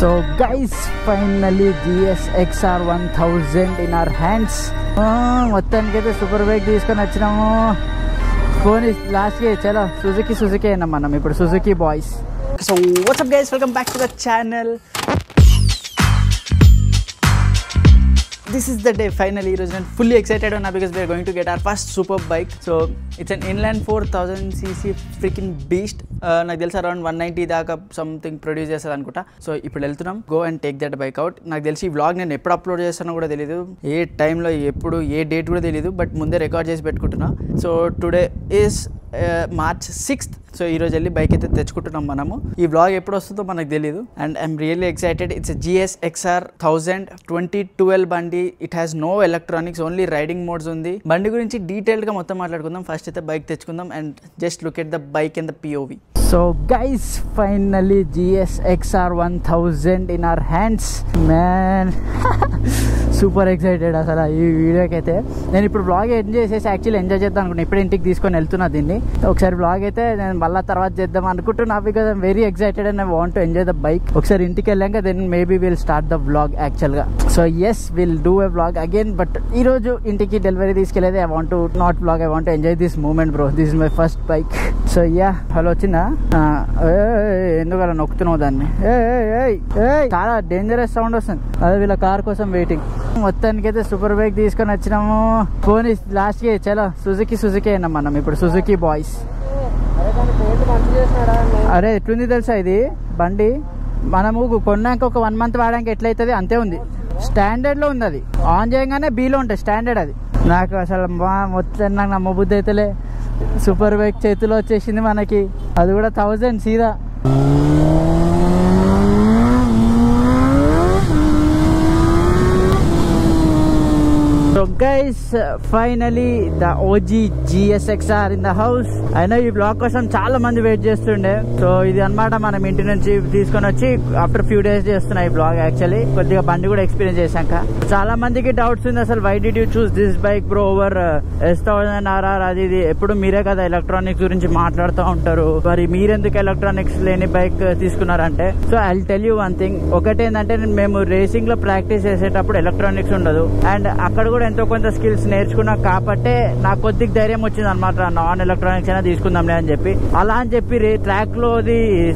So guys, finally GSXR 1000 in our hands. మొత్తానికైతే super bike తీసుకొని వచ్చినాము. పోనీ లాస్ట్కి చలో సుజుకి అయినా మనం ఇప్పుడు Suzuki boys. So WhatsApp guys, welcome back to the channel. This is the day finally. I'm fully excited now because we are going to get our first super bike. So it's an inline 4000cc freaking beast. నాకు తెలిసి around 190 దాకా something produce చేస్తుంది అనుకుంటా. So ఇప్పుడు వెళ్తున్నాం, go and take that bike out. నాకు తెలిసి ఈ వ్లాగ్ నేను ఎప్పుడు అప్లోడ్ చేస్తానో కూడా తెలియదు, ఏ టైంలో ఎప్పుడు ఏ డేట్ కూడా తెలియదు, బట్ ముందే రికార్డ్ చేసి పెట్టుకుంటున్నా. So today is March 6th. So ఈరోజు వెళ్ళి బైక్ అయితే తెచ్చుకుంటున్నాం మనము. ఈ వ్లాగ్ ఎప్పుడు వస్తుందో మనకు తెలియదు and I'm really excited. It's GSXR 1000 2012 బండి. It has no electronics, only riding modes ఉంది. బండి గురించి డీటెయిల్గా మొత్తం మాట్లాడుకుందాం. ఫస్ట్ అయితే బైక్ తెచ్చుకుందాం and just look at the bike and the POV. So guys, finally GSXR 1000 in our hands. Man super excited అసలు ఈ వీడియోకి అయితే. నేను ఇప్పుడు వ్లాగ్ ఎంజాయ్ చేసేసి యాక్చువల్లీ ఎంజాయ్ చేద్దాం అనుకున్నా. ఇప్పుడు ఇంటికి తీసుకొని వెళ్తున్నా దీన్ని. ఒకసారి వ్లాగ్ అయితే నేను మళ్ళీ తర్వాత చేద్దాం అనుకుంటున్నా because I'm very excited and I want to enjoy the bike. ఒకసారి ఇంటికి వెళ్ళాక then maybe will start the vlog యాక్చువల్గా. So yes, will do a vlog again. But ఈరోజు ఇంటికి డెలివరీ తీసుకెళ్ళేది. I want to not vlog, I want to enjoy this moment bro. This is my first bike. So ya, hello వచ్చిందా? ఎందుకు అలా నొక్కుతున్నావు దాన్ని? చాలా dangerous sound వస్తుంది. అదే వీళ్ళ కార్ కోసం వెయిటింగ్. మొత్తానికైతే సూపర్ బైక్ తీసుకొని వచ్చినాము. పోనీ లాస్ట్కి చలో సుజుకి అయినా మనం ఇప్పుడు సుజుకి బాయ్స్. అరే ఎట్లుంది తెలుసా ఇది బండి? మనము కొన్నాక ఒక 1 month వాడాక ఎట్లయితుంది అంతే ఉంది. స్టాండర్డ్లో ఉంది అది. ఆన్ చేయగానే బీలో ఉంటుంది స్టాండర్డ్ అది. నాకు అసలు మొత్తం నాకు నమ్మబుద్ధి అయితేలే. సూపర్ బైక్ చేతిలో వచ్చేసింది మనకి, అది కూడా 1000 సీదా. So guys, finally the OG GSXR in the house. అయినా ఈ బ్లాగ్ కోసం చాలా మంది వెయిట్ చేస్తుండే. సో ఇది అన్నమాట, మనం ఇంటి నుంచి తీసుకొని వచ్చి ఆఫ్టర్ ఫ్యూ డేస్ చేస్తున్నా ఈ బ్లాగ్. యాక్చువల్లీ కొద్దిగా బండి కూడా ఎక్స్పీరియన్స్ చేశాక చాలా మందికి డౌట్స్ ఉంది అసలు, why did you choose this bike bro over S1000 RR అది ఇది. ఎప్పుడు మీరే కదా ఎలక్ట్రానిక్స్ గురించి మాట్లాడుతూ ఉంటారు, మరి మీరెందుకు ఎలక్ట్రానిక్స్ లేని బైక్ తీసుకున్నారంటే, so I tell you one thing. ఒకటేంటంటే మేము రేసింగ్ లో ప్రాక్టీస్ చేసేటప్పుడు ఎలక్ట్రానిక్స్ ఉండదు అండ్ అక్కడ కూడా ఎంతో కొంత స్కిల్స్ నేర్చుకున్నా కాబట్టే నాకు కొద్దిగా ధైర్యం వచ్చింది అనమాట. నాన్ ఎలక్ట్రానిక్స్ అయినా తీసుకుందాంలే అని చెప్పి. అలా అని చెప్పి ట్రాక్ లోది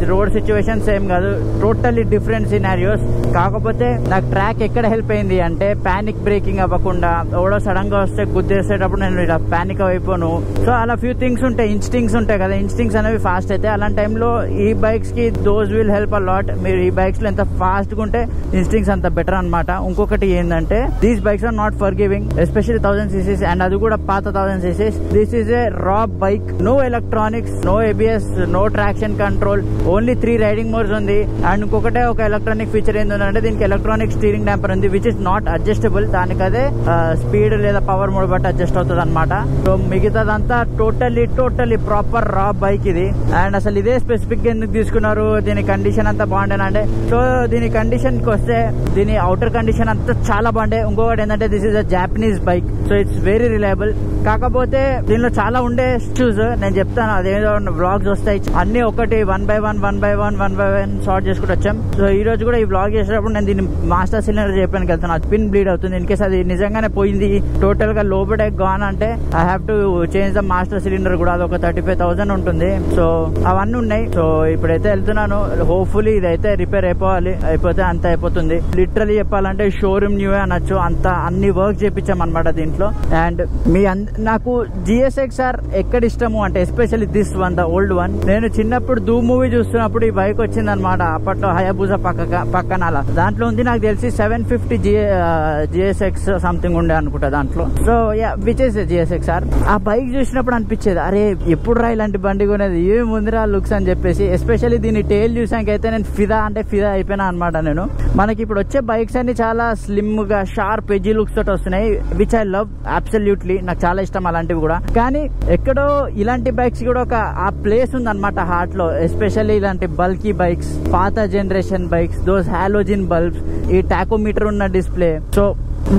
రోడ్ సిచ్యువేషన్ సేమ్ కాదు, టోటల్లీ డిఫరెంట్ సినారియోస్. కాకపోతే నాకు ట్రాక్ ఎక్కడ హెల్ప్ అయింది అంటే ప్యానిక్ బ్రేకింగ్ అవ్వకుండా, ఎవడో సడన్ గా వస్తే గుద్దేసేటప్పుడు నేను ఇలా ప్యానిక్ అయిపోను. సో అలా ఫ్యూ థింగ్స్ ఉంటాయి, ఇన్స్టింగ్స్ ఉంటాయి కదా, ఇన్స్టింగ్స్ అనేవి ఫాస్ట్ అయితే. అలాంటి టైంలో ఈ బైక్స్ కి those will help a lot. మీరు ఈ బైక్స్ లో ఎంత ఫాస్ట్ గా ఉంటే ఇన్స్టింగ్స్ అంత బెటర్ అనమాట. ఇంకొకటి ఏంటంటే these bikes are not for giving, especially 1000cc and అది కూడా పాత 1000cc. This is a raw bike, no electronics, no ABS, no traction control, only 3 riding modes ఉంది. అండ్ ఇంకొకటే ఒక ఎలక్ట్రానిక్ ఫీచర్ ఏంటంటే దీనికి ఎలక్ట్రానిక్ స్టీరింగ్ డాంపర్ ఉంది, which is not adjustable. దానికి అదే స్పీడ్ లేదా పవర్ మోడ్ బట్టి అడ్జస్ట్ అవుతుంది అనమాట. సో మిగతాదంతా టోటల్లీ ప్రాపర్ రా బైక్ ఇది. అండ్ అసలు ఇదే స్పెసిఫిక్ గా ఎందుకు తీసుకున్నారు, దీని కండిషన్ అంతా బాగుండేనంటే, సో దీని కండిషన్ కి వస్తే దీని అవుటర్ కండిషన్ అంతా చాలా బాగుండే. ఇంకొకటి ఏంటంటే this is a Japanese bike, so it's very reliable. కాకపోతే దీనిలో చాలా ఉండే ఇష్యూస్ నేను చెప్తాను, అదేదో వ్లాగ్స్ వస్తాయి అన్ని ఒకటి వన్ బై వన్ షార్ట్ చేసుకుంటూ వచ్చాం. సో ఈ రోజు కూడా ఈ వ్లాగ్ చేసేటప్పుడు నేను దీన్ని మాస్టర్ సిలిండర్ చెప్పడానికి వెళ్తాను. అది పిన్ బ్లీడ్ అవుతుంది. ఇన్ కేసు అది నిజంగానే పోయింది, టోటల్ గా లోపడే గాన్ అంటే I have to change the master cylinder కూడా. అది ఒక 35,000 ఉంటుంది. సో అవన్నీ ఉన్నాయి. సో ఇప్పుడైతే వెళ్తున్నాను. హోప్ఫుల్లీ ఇదైతే రిపేర్ అయిపోతే అంత అయిపోతుంది. లిటరలీ చెప్పాలంటే షోరూమ్ న్యూ అనొచ్చు, అంత అన్ని వర్క్ చేపించాం అనమాట దీంట్లో. అండ్ నాకు GSXR ఎక్కడ ఇష్టము అంటే especially this one, the old one. నేను చిన్నప్పుడు ధూమ్ మూవీ చూస్తున్నప్పుడు ఈ బైక్ వచ్చింది అనమాట. అప్పట్లో హయాబుజా పక్కన అలా దాంట్లో ఉంది. నాకు తెలిసి 750 GSX సంథింగ్ ఉండే అనుకుంటా దాంట్లో. So yeah, which is GSXR. ఆ బైక్ చూసినప్పుడు అనిపించేది, అరే ఎప్పుడు రా ఇలాంటి బండి కొనేది, ఏముందిరా లుక్స్ అని చెప్పేసి. ఎస్పెషల్లీ దీని టైల్ చూసాకైతే నేను ఫిదా అయిపోయినా అనమాట నేను. మనకి ఇప్పుడు వచ్చే బైక్స్ అన్ని చాలా స్లిమ్ గా షార్ప్ ఎడ్జీ లుక్స్ తోటి వస్తున్నాయి, విచ్ ఐ లవ్ అబ్సల్యూట్లీ. నాకు చాలా ఇష్టం అలాంటివి కూడా. కానీ ఎక్కడో ఇలాంటి బైక్స్ కూడా ఒక ఆ ప్లేస్ ఉంది అనమాట హార్ట్ లో. ఎస్పెషల్లీ ఇలాంటి బల్కీ బైక్స్, పాత generation bikes, those halogen bulbs, ఈ టాకోమీటర్ ఉన్న డిస్ప్లే. సో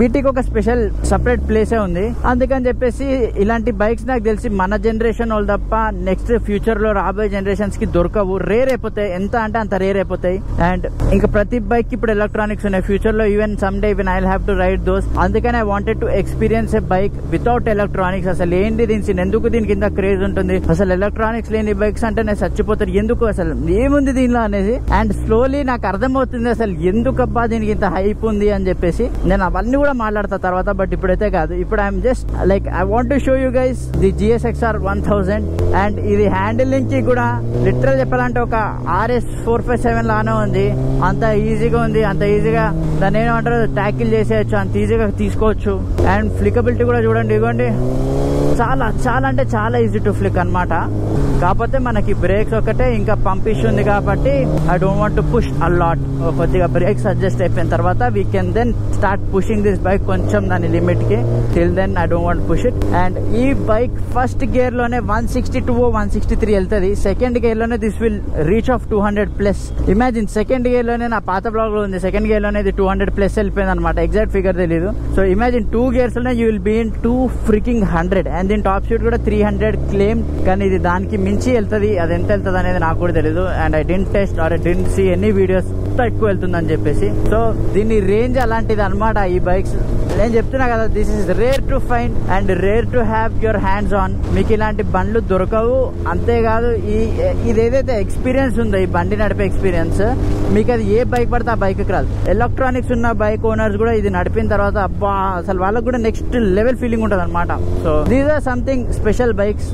వీటికి ఒక స్పెషల్ సపరేట్ ప్లేసే ఉంది. అందుకని చెప్పేసి ఇలాంటి బైక్స్ నాకు తెలిసి మన జనరేషన్ వాళ్ళు తప్ప నెక్స్ట్ ఫ్యూచర్ లో రాబోయే జనరేషన్స్ కి దొరకవు, రేర్ అయిపోతాయి. ఎంత అంటే అంత రేర్ అయిపోతాయి. అండ్ ఇంకా ప్రతి బైక్ కి ఇప్పుడు ఎలక్ట్రానిక్స్ ఉన్నాయి. ఫ్యూచర్ లో even some day even I will have to ride those. అందుకని I wanted to experience a bike without electronics. అసలు ఏంటి ఎందుకు దీనికి ఇంత క్రేజ్ ఉంటుంది, అసలు ఎలక్ట్రానిక్స్ లేని బైక్స్ అంటే నేను చచ్చిపోతాను, ఎందుకు అసలు ఏముంది దీనిలో అనేది. అండ్ స్లోలీ నాకు అర్థమవుతుంది అసలు ఎందుకబ్బా దీనికి ఇంత హైప్ ఉంది అని చెప్పేసి. నేను అవన్నీ కూడా మాట్లాడతా తర్వాత, బట్ ఇప్పుడైతే కాదు. ఇప్పుడు I'm just like I want to show you guys the GSXR 1000. And ఇది హ్యాండిలింగ్ కి కూడా లిటరల్ చెప్పాలంటే ఒక RS 457 లానే ఉంది. అంత ఈజీగా ఉంది, అంత ఈజీగా దాన్ని ఏమంటారు ట్యాకిల్ చేసేయచ్చు, అంత ఈజీగా తీసుకోవచ్చు. అండ్ ఫ్లికబిలిటీ కూడా చూడండి, ఇవ్వండి చాలా చాలా అంటే చాలా ఈజీ టు ఫ్లిక్ అనమాట. కాకపోతే మనకి బ్రేక్స్ ఒకటే ఇంకా పంప్ ఇష్యూ ఉంది కాబట్టి I don't want to push a lot. కొద్దిగా బ్రేక్స్ అడ్జస్ట్ అయిపోయిన తర్వాత we can then start pushing this bike కొంచెం దాని లిమిట్ కి. Till then I don't want push it. And ఈ బైక్ ఫస్ట్ గేర్ లోనే 162 163 వెళ్తుంది. సెకండ్ గేర్ లోనే this will reach of 200+. Imagine second gear లోనే నా పాత బ్లాగ్ లో ఉంది, సెకండ్ గేర్ లోనే 200+ వెళ్ళిపోయింది అనమాట. ఎగ్జాక్ట్ ఫిగర్ తెలీదు. సో ఇమాజిన్ 2 గేర్స్ లోనే you will be in 200. And దీని టాప్ స్పీడ్ కూడా 300 క్లెయిమ్, కానీ ఇది దానికి మించి వెళ్తుంది. అది ఎంత వెళ్తుంది అనేది నాకు కూడా తెలీదు. And I didn't test or I didn't see any videos ఎక్కువ వెళ్తుందని చెప్పేసి. సో దీని రేంజ్ అలాంటిది అనమాట. ఈ బైక్స్ నేను చెప్తున్నా కదా, this is rare to find and rare to have your hands on. మీకు ఇలాంటి బండ్లు దొరకవు. అంతేకాదు ఇది ఏదైతే ఎక్స్పీరియన్స్ ఉందో, ఈ బండి నడిపే ఎక్స్పీరియన్స్, మీకు అది ఏ బైక్ పడితే ఆ బైక్ రాదు. ఎలక్ట్రానిక్స్ ఉన్న బైక్ ఓనర్స్ కూడా ఇది నడిపిన తర్వాత అబ్బా అసలు వాళ్ళకు కూడా నెక్స్ట్ లెవెల్ ఫీలింగ్ ఉంటుంది అనమాట. So these or something special bikes.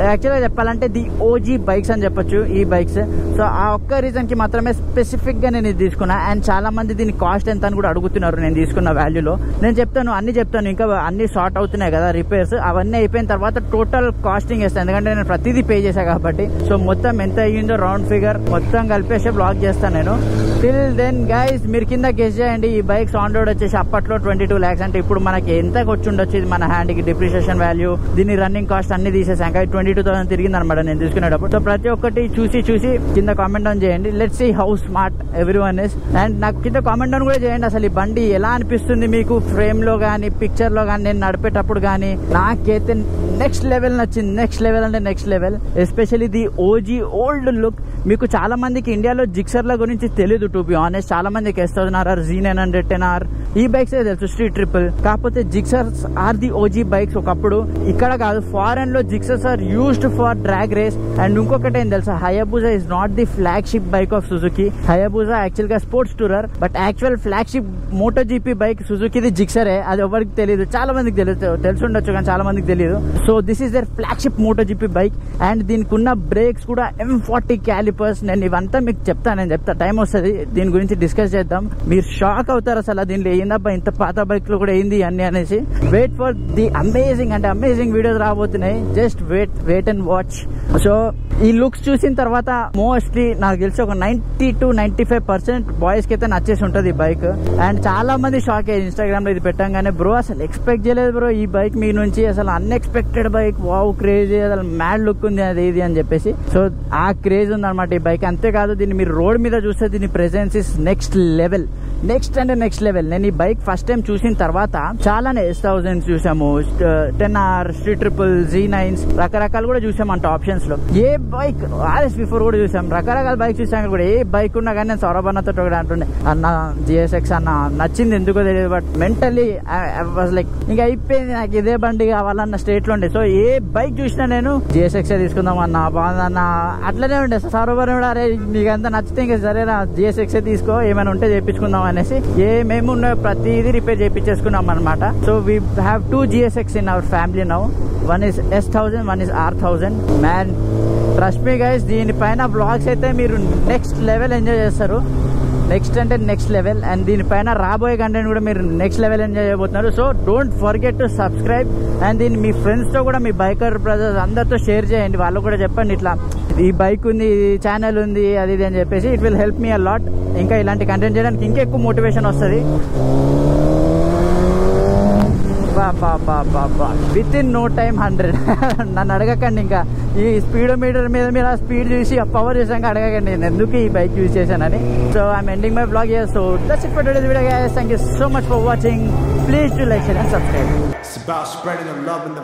యాక్చువల్గా చెప్పాలంటే ది OG బైక్స్ అని చెప్పొచ్చు ఈ బైక్స్. సో ఆ ఒక్క రీజన్ కి మాత్రమే స్పెసిఫిక్ గా నేను ఇది తీసుకున్నా. అండ్ చాలా మంది దీని కాస్ట్ ఎంత అని కూడా అడుగుతున్నారు నేను తీసుకున్న వాల్యూలో. నేను చెప్తాను, అన్ని చెప్తాను. ఇంకా అన్ని షార్ట్ అవుతున్నాయి కదా రిపేర్స్, అవన్నీ అయిపోయిన తర్వాత టోటల్ కాస్టింగ్ వేస్తాను, ఎందుకంటే నేను ప్రతిదీ పే చేశా కాబట్టి. సో మొత్తం ఎంత అయ్యిందో రౌండ్ ఫిగర్ మొత్తం కలిపేసి బ్లాగ్ చేస్తాను నేను. టిల్ దెన్ గైస్ మీరు కింద గెస్ చేయండి. ఈ బైక్స్ ఆన్ రోడ్ వచ్చేసి అప్పట్లో 22 lakhs అంటే ఇప్పుడు మనకి ఎంత వచ్చి ఉండొచ్చు ఇది మన హ్యాండ్కి, డిప్రిషియేషన్ వాల్యూ, దీని రన్నింగ్ కాస్ట్ అన్ని తీసేసాక 22,000 తిరిగింది అనమాట నేను తీసుకునేటప్పుడు. సో ప్రతి ఒక్కటి చూసి కింద కామెంట్ డౌన్ చేయండి. Let's see how smart everyone is. And నాకు కింద కామెంట్ డౌన్ కూడా చేయండి అసలు ఈ బండి ఎలా అనిపిస్తుంది మీకు, ఫ్రేమ్ లో కానీ పిక్చర్ లో కానీ నేను నడిపేటప్పుడు కానీ. నాకైతే నెక్స్ట్ లెవెల్ నచ్చింది. నెక్స్ట్ లెవెల్ అంటే next level. Especially the OG old look. మీకు చాలా మందికి ఇండియాలో జిక్సర్ల గురించి తెలీదు టు బి ఆనెస్ట్. చాలా మందికి S1000R, Z900 10R ఈ బైక్స్ తెలుసు, స్ట్రీట్ ట్రిపుల్. కాకపోతే Gixxers are the OG bikes ఒకప్పుడు. ఇక్కడ కాదు, ఫారెన్ లో Gixxers are used for drag race. And ఇంకొకటి ఏం తెలుసా, Hayabusa is not the flagship bike of Suzuki. Hayabusa actual గా sports tourer, but actual flagship MotoGP bike సుజుకిది జిక్సరే. అది ఎవరికి తెలియదు, చాలా మందికి తెలిసి ఉండొచ్చు కానీ చాలా మందికి తెలియదు. So this is the flagship MotoGP bike. And దీనికి ఉన్న బ్రేక్స్ కూడా M40 క్యాలిపర్స్. నేను ఇవంతా మీకు చెప్తా టైం వస్తుంది, దీని గురించి డిస్కస్ చేద్దాం. మీరు షాక్ అవుతారు అసలు దీనిలో ఏందబ్బా ఇంత పాత బైక్ లో కూడా ఏంది అన్ని అనేసి. వెయిట్ ఫర్ ది అమేజింగ్ అంటే అమేజింగ్ వీడియోస్ రాబోతున్నాయి. Just wait and watch. So ఈ లుక్స్ చూసిన తర్వాత మోస్ట్లీ నాకు తెలిసి ఒక 90 to 95% బాయ్స్ కి అయితే నచ్చేసి ఉంటుంది ఈ బైక్. అండ్ చాలా మంది షాక్ అయ్యారు ఇన్స్టాగ్రామ్ లో ఇది పెట్టంగానే, బ్రో అసలు ఎక్స్పెక్ట్ చేయలేదు బ్రో ఈ బైక్ మీ నుంచి, అసలు అన్ఎక్స్పెక్టెడ్ బైక్, వావ్ క్రేజీ, అసలు మ్యాడ్ లుక్ ఉంది అది ఇది అని చెప్పేసి. సో ఆ క్రేజ్ ఉంది అనమాట ఈ బైక్. అంతేకాదు దీన్ని మీరు రోడ్ మీద చూస్తే దీని presence is next level. Next అంటే నెక్స్ట్ లెవెల్. నేను ఈ బైక్ ఫస్ట్ టైం చూసిన తర్వాత చాలానే S1000 చూసాము, 10R, స్ట్రీట్ ట్రిపుల్, Z9s రకరకాలు కూడా చూసామంట ఆప్షన్స్ లో. ఏ బైక్ RS బిఫోర్ కూడా చూసాం, రకరకాల బైక్ చూసాం కూడా. ఏ బైక్ ఉన్నా కానీ నేను సౌరభన్నతో ఒకటి అంటుండే, అన్న GSX అన్న నచ్చింది ఎందుకో తెలియదు, బట్ మెంటల్లీ వాజ్ లైక్ ఇంకా అయిపోయింది నాకు ఇదే బండి కావాలన్న స్టేట్ లో ఉండే. సో ఏ బైక్ చూసినా నేను GSX తీసుకుందాం అన్న, బాగుందన్న అట్లనే ఉండే. సౌరభన్ కూడా అరే నీకంతా నచ్చితే ఇంకా సరేనా GSX తీసుకో, ఏమైనా ఉంటే చేయించుకుందాం అనేసి మేము ప్రతిదీ రిపేర్ చేయించేసుకున్నాం అనమాట. So we have 2 GSX in our family now. One is S1000, one is R1000. Man trust me guys, దీనిపైన బ్లాగ్స్ అయితే మీరు నెక్స్ట్ లెవెల్ ఎంజాయ్ చేస్తారు. నెక్స్ట్ అంటే నెక్స్ట్ లెవెల్. అండ్ దీనిపైన రాబోయే కంటెంట్ కూడా మీరు నెక్స్ట్ లెవెల్ ఎంజాయ్ చేయబోతున్నారు. So don't forget to subscribe. And దీన్ని మీ ఫ్రెండ్స్తో కూడా, మీ బైకర్ బ్రదర్స్ అందరితో షేర్ చేయండి. వాళ్ళు కూడా చెప్పండి ఇట్లా ఈ బైక్ ఉంది, ఈ ఛానల్ ఉంది, అది ఇది అని చెప్పేసి. It will help me a lot. ఇంకా ఇలాంటి కంటెంట్ చేయడానికి ఇంకా ఎక్కువ మోటివేషన్ వస్తుంది. With in no time 100. నన్ను అడగకండి ఇంకా ఈ స్పీడోమీటర్ మీద మీరు ఆ స్పీడ్ చూసి ఆ పవర్ చూసాక అడగకండి నేను ఎందుకు ఈ బైక్ యూజ్ చేశానని. So I'm ending my blog here. So that's it for today's video guys. Thank you so much for watching. Please to like share and subscribe. It's about spreading the love and the